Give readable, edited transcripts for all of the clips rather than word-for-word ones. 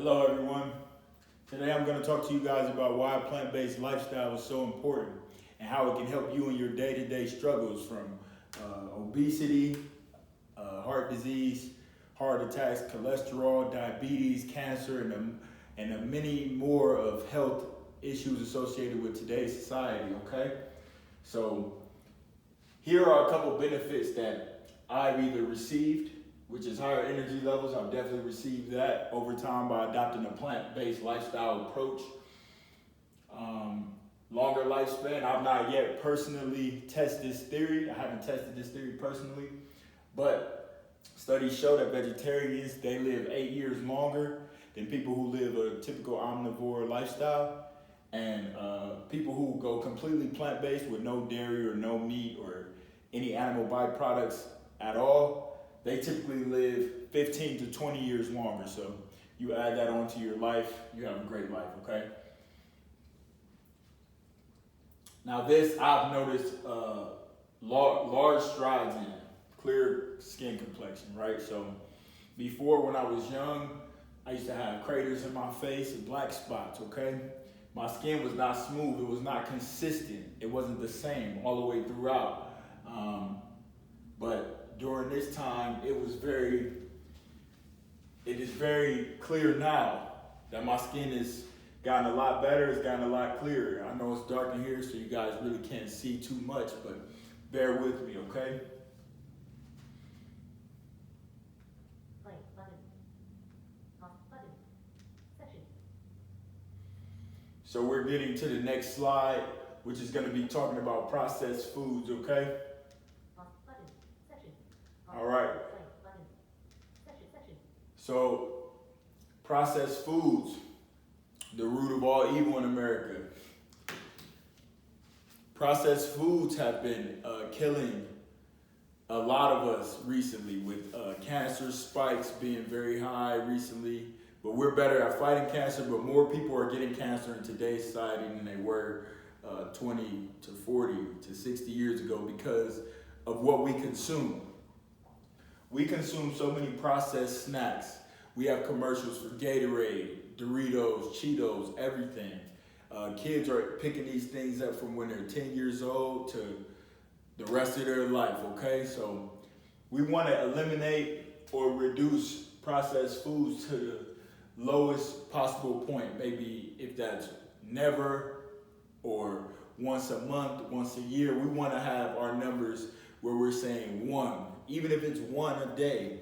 Hello everyone. Today I'm going to talk to you guys about why a plant-based lifestyle is so important and how it can help you in your day-to-day struggles from obesity, heart disease, heart attacks, cholesterol, diabetes, cancer, and the many more of health issues associated with today's society, okay? So here are a couple benefits that I've either received, which is higher energy levels. I've definitely received that over time by adopting a plant-based lifestyle approach. Longer lifespan. I've not yet personally tested this theory. I haven't tested this theory personally, but studies show that vegetarians, they live 8 years longer than people who live a typical omnivore lifestyle. And people who go completely plant-based with no dairy or no meat or any animal byproducts at all, they typically live 15 to 20 years longer. So you add that onto your life, you have a great life, okay? Now this, I've noticed large strides in clear skin complexion, right? So before, when I was young, I used to have craters in my face and black spots, okay? My skin was not smooth, it was not consistent. It wasn't the same all the way throughout. But during this time, it is very clear now that my skin has gotten a lot better, it's gotten a lot clearer. I know it's dark in here, so you guys really can't see too much, but bear with me, okay? So we're getting to the next slide, which is going to be talking about processed foods, okay? All right. So processed foods, the root of all evil in America. Processed foods have been killing a lot of us recently, with cancer spikes being very high recently. But we're better at fighting cancer, but more people are getting cancer in today's society than they were 20 to 40 to 60 years ago because of what we consume. We consume so many processed snacks. We have commercials for Gatorade, Doritos, Cheetos, everything. Kids are picking these things up from when they're 10 years old to the rest of their life, okay? So we want to eliminate or reduce processed foods to the lowest possible point. Maybe if that's never or once a month, once a year, we want to have our numbers where we're saying one. Even if it's one a day,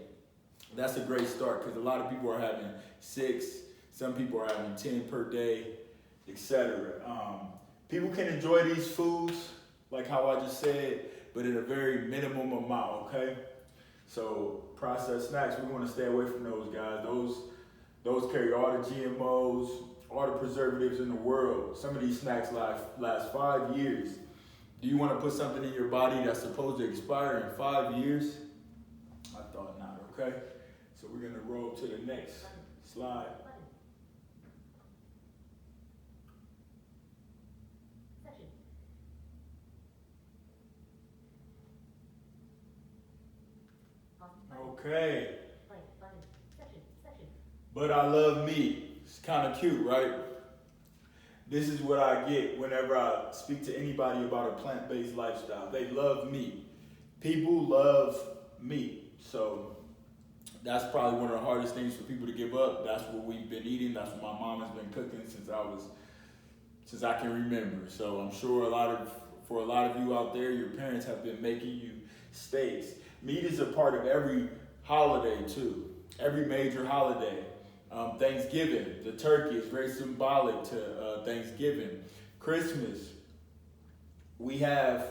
that's a great start, because a lot of people are having 6, some people are having 10 per day, etc. People can enjoy these foods, like how I just said, but in a very minimum amount, okay? So processed snacks, we want to stay away from those, guys. Those carry all the GMOs, all the preservatives in the world. Some of these snacks last 5 years. Do you want to put something in your body that's supposed to expire in 5 years? I thought not, okay? So we're going to roll to the next slide. Okay. But I love meat. It's kind of cute, right? This is what I get whenever I speak to anybody about a plant-based lifestyle. They love meat. People love meat. So that's probably one of the hardest things for people to give up. That's what we've been eating. That's what my mom has been cooking since I can remember. So I'm sure for a lot of you out there, your parents have been making you steaks. Meat is a part of every holiday too. Every major holiday. Thanksgiving, the turkey is very symbolic to Thanksgiving. Christmas, we have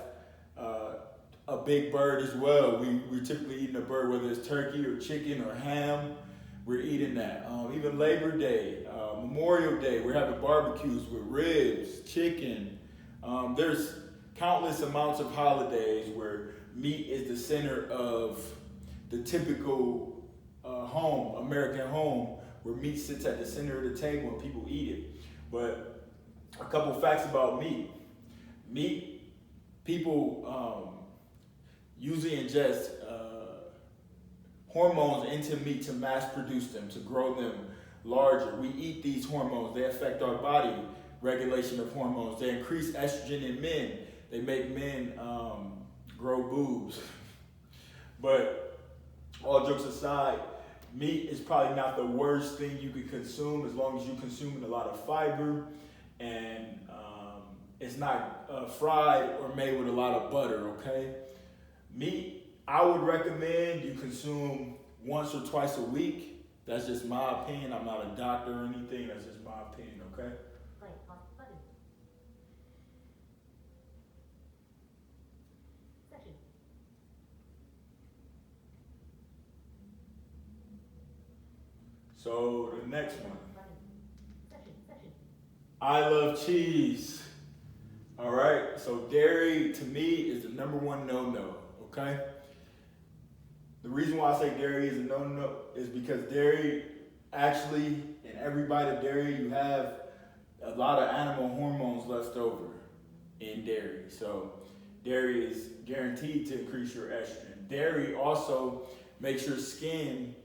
a big bird as well. We're typically eating a bird, whether it's turkey or chicken or ham, we're eating that. Even Labor Day, Memorial Day, we're having barbecues with ribs, chicken. There's countless amounts of holidays where meat is the center of the typical American home, where meat sits at the center of the table and people eat it. But a couple facts about meat. People usually ingest hormones into meat to mass produce them, to grow them larger. We eat these hormones. They affect our body regulation of hormones. They increase estrogen in men. They make men grow boobs. But all jokes aside, meat is probably not the worst thing you could consume as long as you're consuming a lot of fiber and it's not fried or made with a lot of butter, okay? Meat, I would recommend you consume once or twice a week. That's just my opinion. I'm not a doctor or anything. That's just my opinion, okay? So the next one. I love cheese. All right, so dairy to me is the number one no-no, okay? The reason why I say dairy is a no-no is because dairy actually, in every bite of dairy, you have a lot of animal hormones left over in dairy. So dairy is guaranteed to increase your estrogen. Dairy also makes your skin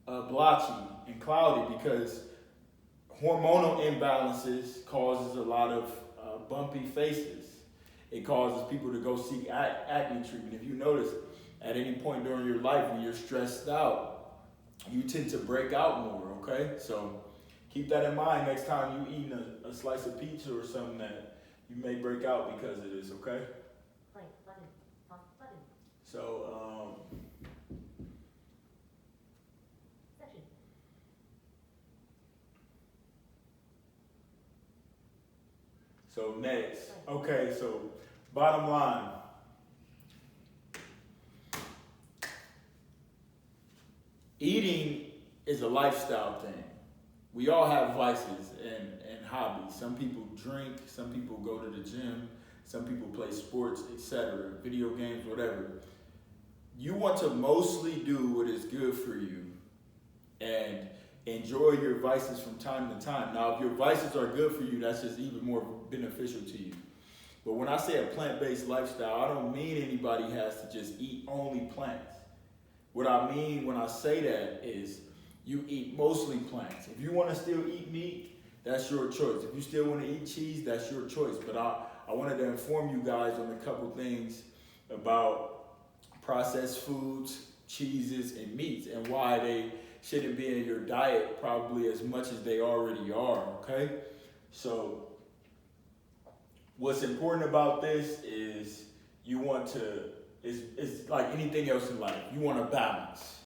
blotchy and cloudy because hormonal imbalances causes a lot of bumpy faces. It causes people to go seek acne treatment. If you notice, at any point during your life when you're stressed out, you tend to break out more, okay? So keep that in mind next time you eating a slice of pizza or something that you may break out because of this, okay? So, So next, okay, so bottom line. Eating is a lifestyle thing. We all have vices and hobbies. Some people drink, some people go to the gym, some people play sports, etc., video games, whatever. You want to mostly do what is good for you and enjoy your vices from time to time. Now, if your vices are good for you, that's just even more beneficial to you. But when I say a plant-based lifestyle, I don't mean anybody has to just eat only plants. What I mean when I say that is you eat mostly plants. If you want to still eat meat, that's your choice. If you still want to eat cheese, that's your choice. But I wanted to inform you guys on a couple things about processed foods, cheeses, and meats and why they shouldn't be in your diet probably as much as they already are, okay? So what's important about this is you want to, it's like anything else in life. You want to balance.